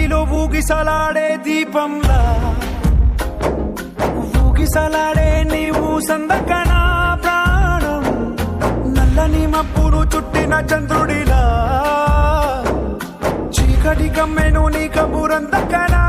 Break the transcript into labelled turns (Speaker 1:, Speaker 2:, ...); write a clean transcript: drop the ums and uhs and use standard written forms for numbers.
Speaker 1: గాలిలో ఊగిసలాడే దీపంలా ఊగిసలాడే నీవు సందకనా ప్రాణం నల్లని మబ్బులు చుట్టిన చంద్రుడిలా చీకటి కమ్మెను నీ కబురందకనా